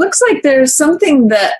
looks like there's something that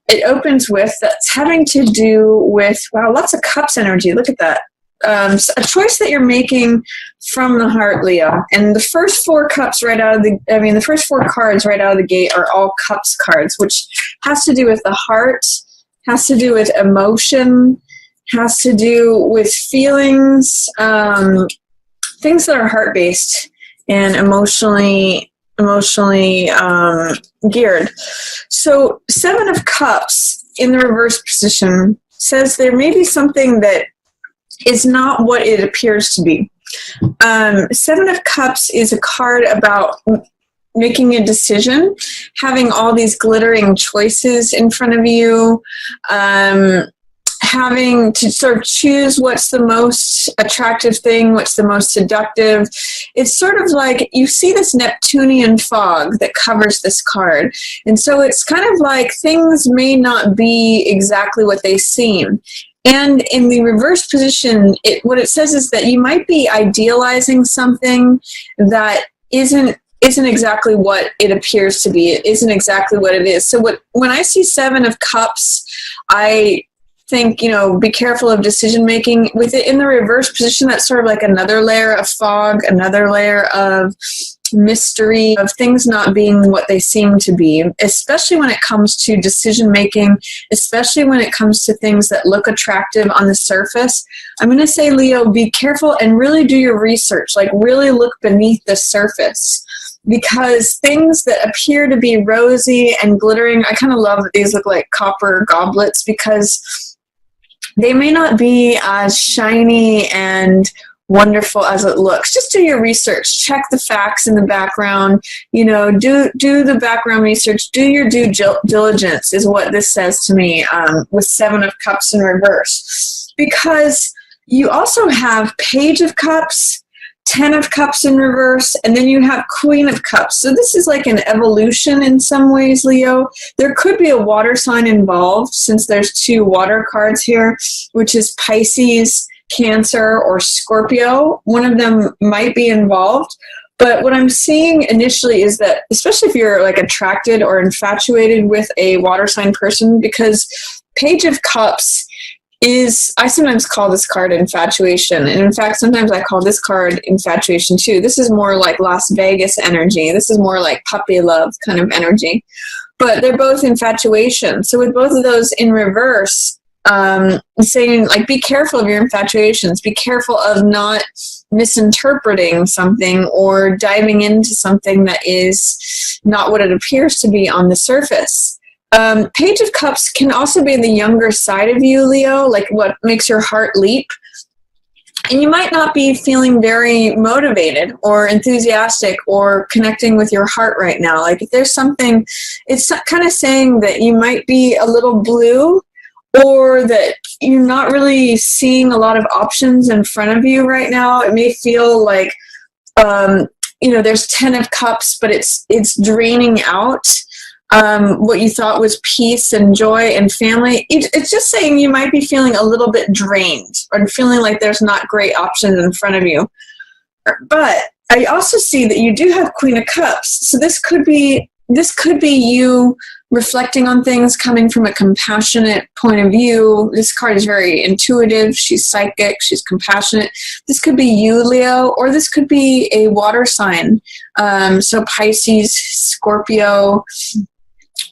it opens with that's having to do with, wow, lots of cups energy. Look at that. A choice that you're making from the heart, Leo. And the first four cups the first four cards right out of the gate are all cups cards, which has to do with the heart, has to do with emotion, has to do with feelings, things that are heart-based and emotionally geared. So 7 of Cups in the reverse position says there may be something that is not what it appears to be. 7 of Cups is a card about making a decision, having all these glittering choices in front of you, having to sort of choose what's the most attractive thing, what's the most seductive. It's sort of like you see this Neptunian fog that covers this card. And so it's kind of like things may not be exactly what they seem. And in the reverse position, what it says is that you might be idealizing something that isn't exactly what it appears to be. It isn't exactly what it is. So when I see 7 of Cups, I think, be careful of decision making. With it in the reverse position, that's sort of like another layer of fog, another layer of mystery, of things not being what they seem to be, especially when it comes to decision making, especially when it comes to things that look attractive on the surface. I'm going to say, Leo, be careful and really do your research, like really look beneath the surface, because things that appear to be rosy and glittering, I kind of love that these look like copper goblets, because they may not be as shiny and wonderful as it looks. Just do your research. Check the facts in the background. Do the background research. Do your due diligence is what this says to me with 7 of Cups in reverse. Because you also have Page of Cups, 10 of Cups in reverse, and then you have Queen of Cups. So this is like an evolution in some ways, Leo. There could be a water sign involved, since there's 2 water cards here, which is Pisces, Cancer, or Scorpio. One of them might be involved. But what I'm seeing initially is that, especially if you're like attracted or infatuated with a water sign person, because Page of Cups I sometimes call this card infatuation. And in fact, sometimes I call this card infatuation too. This is more like Las Vegas energy. This is more like puppy love kind of energy. But they're both infatuation. So with both of those in reverse, saying like, be careful of your infatuations. Be careful of not misinterpreting something or diving into something that is not what it appears to be on the surface. Page of Cups can also be the younger side of you, Leo, like what makes your heart leap. And you might not be feeling very motivated or enthusiastic or connecting with your heart right now. Like if there's something, it's kind of saying that you might be a little blue, or that you're not really seeing a lot of options in front of you right now. It may feel like, there's 10 of Cups, but it's draining out what you thought was peace and joy and family. It's just saying you might be feeling a little bit drained or feeling like there's not great options in front of you. But I also see that you do have Queen of Cups. So this could be you reflecting on things, coming from a compassionate point of view. This card is very intuitive. She's psychic. She's compassionate. This could be you, Leo, or this could be a water sign. So Pisces, Scorpio,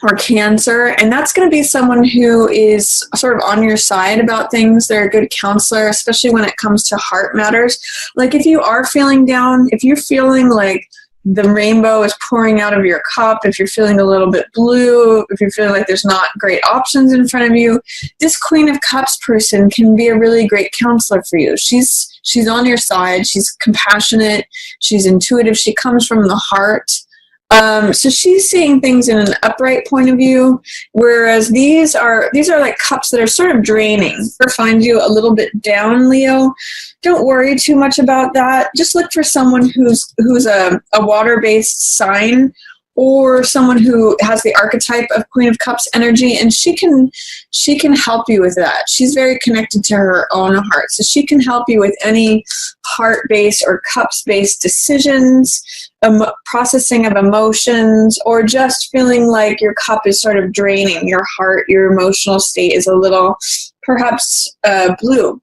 or Cancer. And that's going to be someone who is sort of on your side about things. They're a good counselor, especially when it comes to heart matters. Like if you are feeling down, if you're feeling like the rainbow is pouring out of your cup, if you're feeling a little bit blue, if you're feeling like there's not great options in front of you, this Queen of Cups person can be a really great counselor for you. She's on your side. She's compassionate. She's intuitive. She comes from the heart. So she's seeing things in an upright point of view, whereas these are like cups that are sort of draining or find you a little bit down, Leo. Don't worry too much about that. Just look for someone who's a water-based sign, or someone who has the archetype of Queen of Cups energy, and she can help you with that. She's very connected to her own heart, so she can help you with any heart-based or cups-based decisions. processing of emotions, or just feeling like your cup is sort of draining, your heart, your emotional state is a little perhaps blue.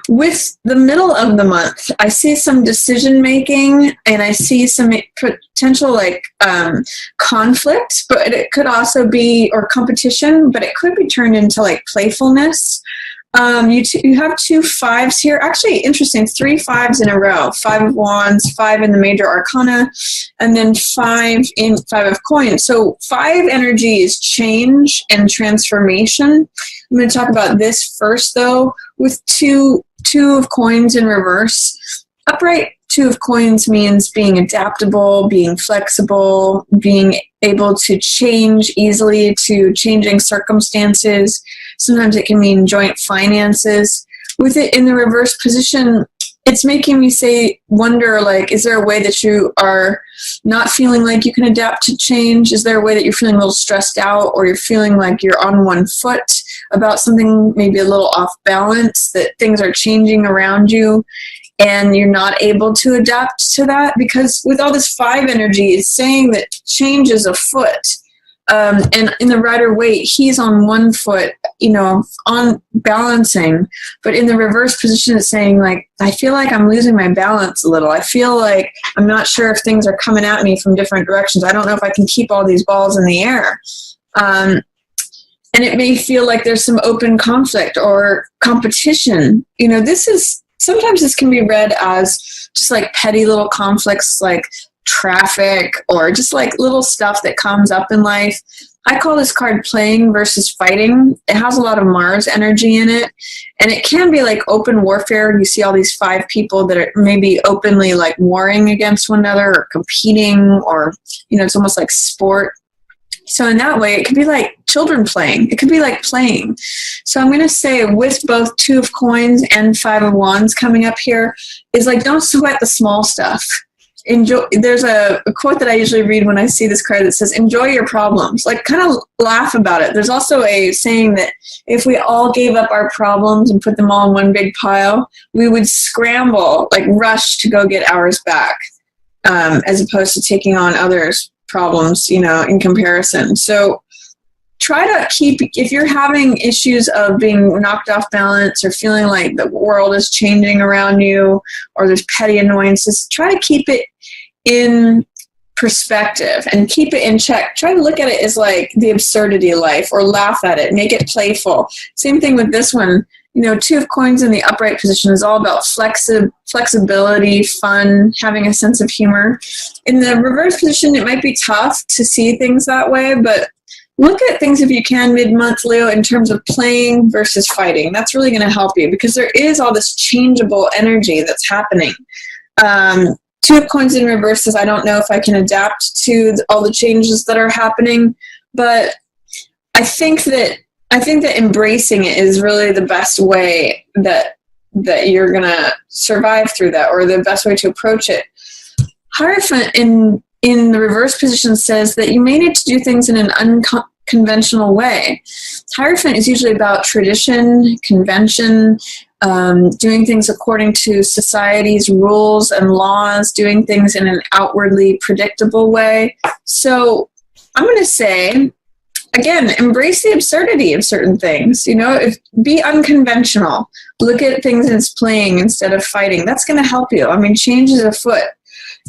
With the middle of the month, I see some decision making, and I see some potential like conflict, but it could also be, or competition, but it could be turned into like playfulness. You have 2 5s here. Actually, interesting, 3 5s in a row. 5 of Wands, 5 in the major arcana, and then 5 in 5 of Coins. So 5 energy is change and transformation. I'm going to talk about this first, though, with 2 of Coins in reverse. Upright 2 of Coins means being adaptable, being flexible, being able to change easily to changing circumstances. Sometimes it can mean joint finances. With it in the reverse position, it's making me wonder, like, is there a way that you are not feeling like you can adapt to change? Is there a way that you're feeling a little stressed out, or you're feeling like you're on one foot about something, maybe a little off balance, that things are changing around you and you're not able to adapt to that? Because with all this 5 energy, it's saying that change is afoot. And in the Rider-Waite, he's on one foot, on balancing. But in the reverse position, it's saying, like, I feel like I'm losing my balance a little. I feel like I'm not sure if things are coming at me from different directions. I don't know if I can keep all these balls in the air. And it may feel like there's some open conflict or competition. Sometimes this can be read as just like petty little conflicts, like traffic, or just like little stuff that comes up in life. I call this card playing versus fighting. It has a lot of Mars energy in it, and it can be like open warfare. You see all these 5 people that are maybe openly like warring against one another or competing, or it's almost like sport. So in that way, it could be like children playing. It could be like playing. So I'm going to say, with both 2 of Coins and 5 of Wands coming up here, is like, don't sweat the small stuff. Enjoy. There's a quote that I usually read when I see this card that says, enjoy your problems. Like, kind of laugh about it. There's also a saying that if we all gave up our problems and put them all in one big pile, we would scramble, like rush to go get ours back, as opposed to taking on others' problems, in comparison. So try to if you're having issues of being knocked off balance, or feeling like the world is changing around you, or there's petty annoyances, try to keep it in perspective and keep it in check. Try to look at it as like the absurdity of life, or laugh at it, make it playful. Same thing with this one. 2 of Coins in the upright position is all about flexibility, fun, having a sense of humor. In the reverse position, it might be tough to see things that way, but look at things, if you can, mid-month, Leo, in terms of playing versus fighting. That's really going to help you, because there is all this changeable energy that's happening. 2 of Coins in reverse says, I don't know if I can adapt to all the changes that are happening, but I think that embracing it is really the best way that you're going to survive through that, or the best way to approach it. Hierophant in the reverse position says that you may need to do things in an unconventional way. Hierophant is usually about tradition, convention, doing things according to society's rules and laws, doing things in an outwardly predictable way. So I'm going to say, again, embrace the absurdity of certain things. Be unconventional. Look at things as playing instead of fighting. That's going to help you. Change is afoot.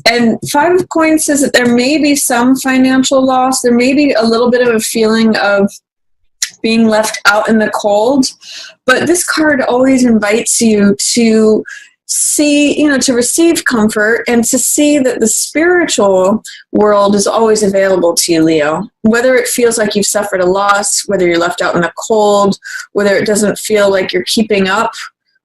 And 5 of Coins says that there may be some financial loss. There may be a little bit of a feeling of being left out in the cold. But this card always invites you to see, to receive comfort, and to see that the spiritual world is always available to you, Leo. Whether it feels like you've suffered a loss, whether you're left out in the cold, whether it doesn't feel like you're keeping up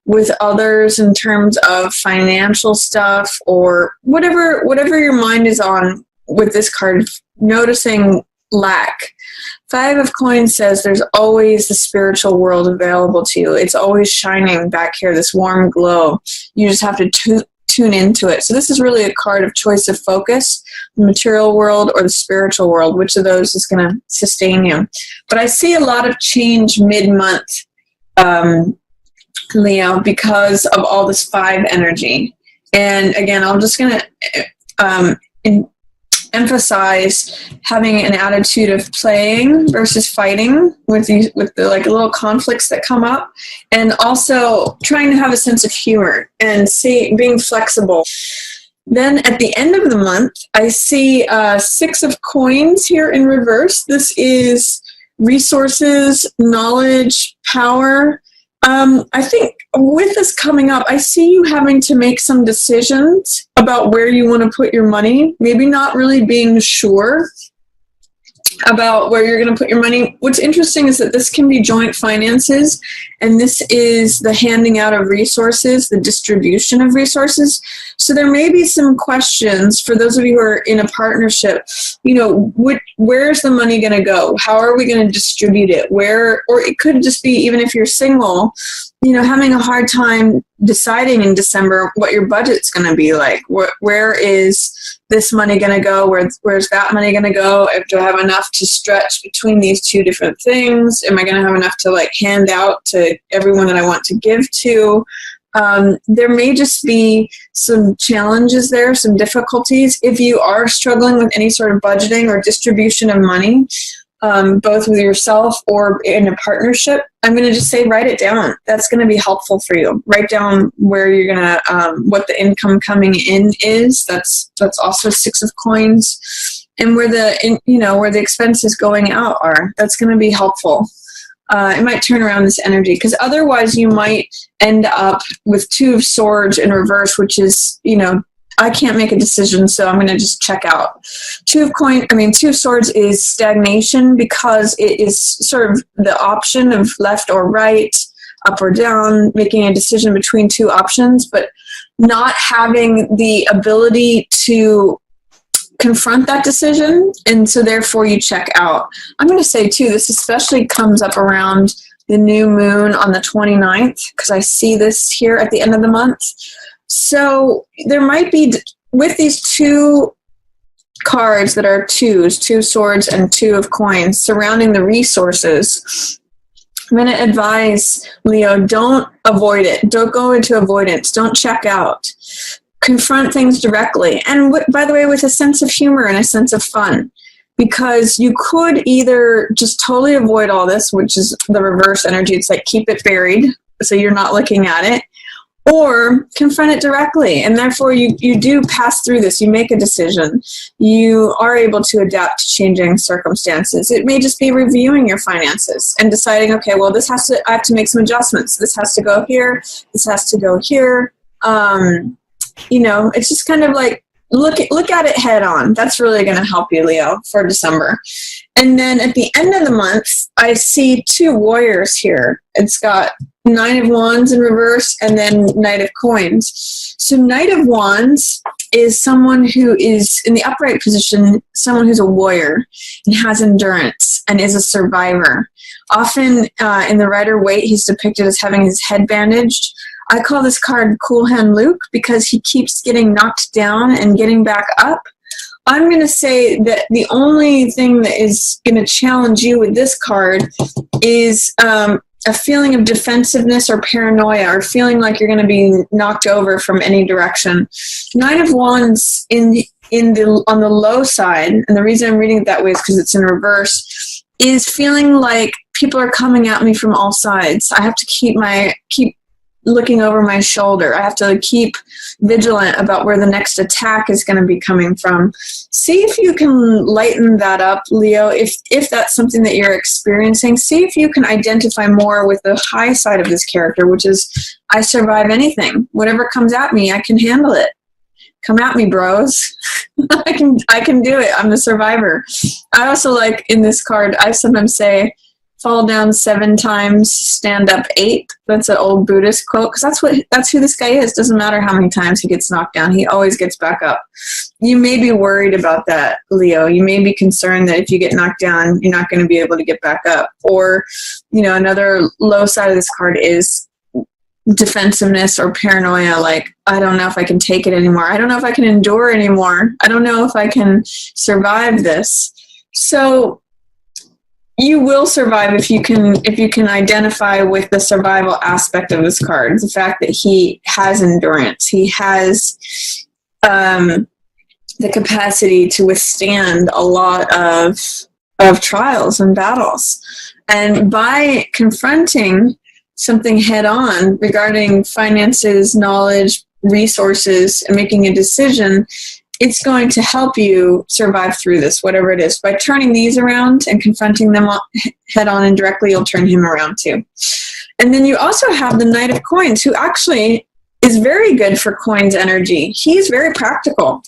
with others in terms of financial stuff, or whatever your mind is on with this card, noticing lack. 5 of Coins says there's always the spiritual world available to you. It's always shining back here, this warm glow. You just have to tune into it. So this is really a card of choice of focus, the material world or the spiritual world. Which of those is going to sustain you? But I see a lot of change mid-month, Leo, because of all this 5 energy. And again, I'm just going to emphasize having an attitude of playing versus fighting with the like little conflicts that come up, and also trying to have a sense of humor and being flexible. Then at the end of the month, I see 6 of coins here in reverse. This is resources, knowledge, power. I think with this coming up, I see you having to make some decisions about where you want to put your money, maybe not really being sure about where you're going to put your money. What's interesting is that this can be joint finances, and this is the handing out of resources, the distribution of resources. So there may be some questions for those of you who are in a partnership. You know, where's the money going to go? How are we going to distribute it? Or it could just be, even if you're single, you know, having a hard time deciding in December what your budget's going to be like. Where is this money going to go? Where's that money going to go? Do I have enough to stretch between these two different things? Am I going to have enough to like hand out to everyone that I want to give to? There may just be some challenges there, some difficulties. If you are struggling with any sort of budgeting or distribution of money, both with yourself or in a partnership, I'm going to just say write it down. That's going to be helpful for you. Write down where you're going to, what the income coming in is. That's also 6 of coins, and where the expenses going out are. That's going to be helpful. It might turn around this energy, because otherwise you might end up with 2 of swords in reverse, which is, you know, I can't make a decision, so I'm going to just check out. 2 of swords is stagnation, because it is sort of the option of left or right, up or down, making a decision between 2 options, but not having the ability to confront that decision, and so therefore you check out. I'm going to say, too, this especially comes up around the new moon on the 29th, because I see this here at the end of the month. So there might be, with these 2 cards that are 2s, 2 swords and 2 of coins, surrounding the resources, I'm going to advise, Leo, don't avoid it. Don't go into avoidance. Don't check out. Confront things directly. And by the way, with a sense of humor and a sense of fun. Because you could either just totally avoid all this, which is the reverse energy. It's like keep it buried, so you're not looking at it. Or confront it directly, and therefore you do pass through this. You make a decision. You are able to adapt to changing circumstances. It may just be reviewing your finances and deciding, okay, well, I have to make some adjustments. This has to go here. This has to go here. You know, it's just kind of like look at it head on. That's really going to help you, Leo, for December. And then at the end of the month, I see 2 warriors here. It's got 9 of Wands in reverse, and then Knight of Coins. So Knight of Wands is someone who is in the upright position, someone who's a warrior and has endurance and is a survivor. Often in the Rider-Waite, he's depicted as having his head bandaged. I call this card Cool Hand Luke, because he keeps getting knocked down and getting back up. I'm going to say that the only thing that is going to challenge you with this card is a feeling of defensiveness or paranoia, or feeling like you're going to be knocked over from any direction. Nine of Wands on the low side, and the reason I'm reading it that way is because it's in reverse, is feeling like people are coming at me from all sides. I have to keep looking over my shoulder. I have to keep vigilant about where the next attack is going to be coming from. See if you can lighten that up, Leo. If that's something that you're experiencing, see if you can identify more with the high side of this character, which is, I survive anything. Whatever comes at me, I can handle it. Come at me, bros. I can do it. I'm the survivor. I also like in this card, I sometimes say, fall down 7 times, stand up 8. That's an old Buddhist quote, because that's who this guy is. Doesn't matter how many times he gets knocked down, he always gets back up. You may be worried about that, Leo. You may be concerned that if you get knocked down, you're not going to be able to get back up. Or, another low side of this card is defensiveness or paranoia, like, I don't know if I can take it anymore. I don't know if I can endure anymore. I don't know if I can survive this. So you will survive if you can identify with the survival aspect of this card. The fact that he has endurance, he has the capacity to withstand a lot of trials and battles. And by confronting something head on regarding finances, knowledge, resources, and making a decision, it's going to help you survive through this, whatever it is. By turning these around and confronting them head on and directly, you'll turn him around too. And then you also have the Knight of Coins, who actually is very good for coins energy. He's very practical.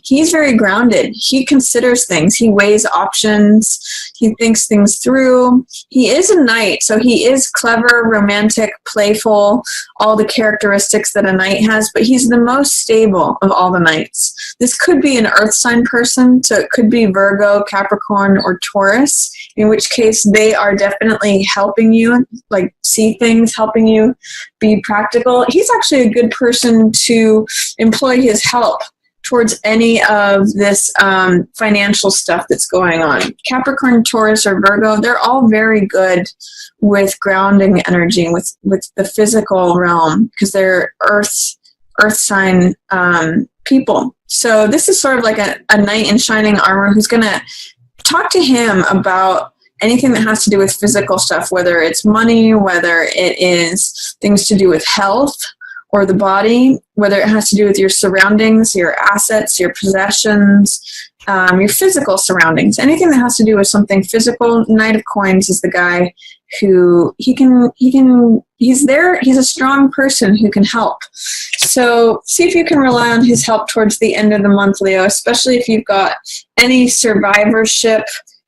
He's very grounded. He considers things. He weighs options. He thinks things through. He is a knight, so he is clever, romantic, playful, all the characteristics that a knight has, but he's the most stable of all the knights. This could be an earth sign person, so it could be Virgo, Capricorn, or Taurus, in which case they are definitely helping you, like see things, helping you be practical. He's actually a good person to employ his help towards any of this financial stuff that's going on. Capricorn, Taurus, or Virgo, they're all very good with grounding energy, with the physical realm, because they're earth sign people. So this is sort of like a knight in shining armor who's going to talk to him about anything that has to do with physical stuff, whether it's money, whether it is things to do with health or the body, whether it has to do with your surroundings, your assets, your possessions, your physical surroundings, anything that has to do with something physical. Knight of Coins is the guy who he's there. He's a strong person who can help. So see if you can rely on his help towards the end of the month, Leo, especially if you've got any survivorship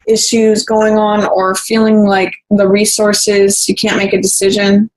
issues going on or feeling like the resources, you can't make a decision.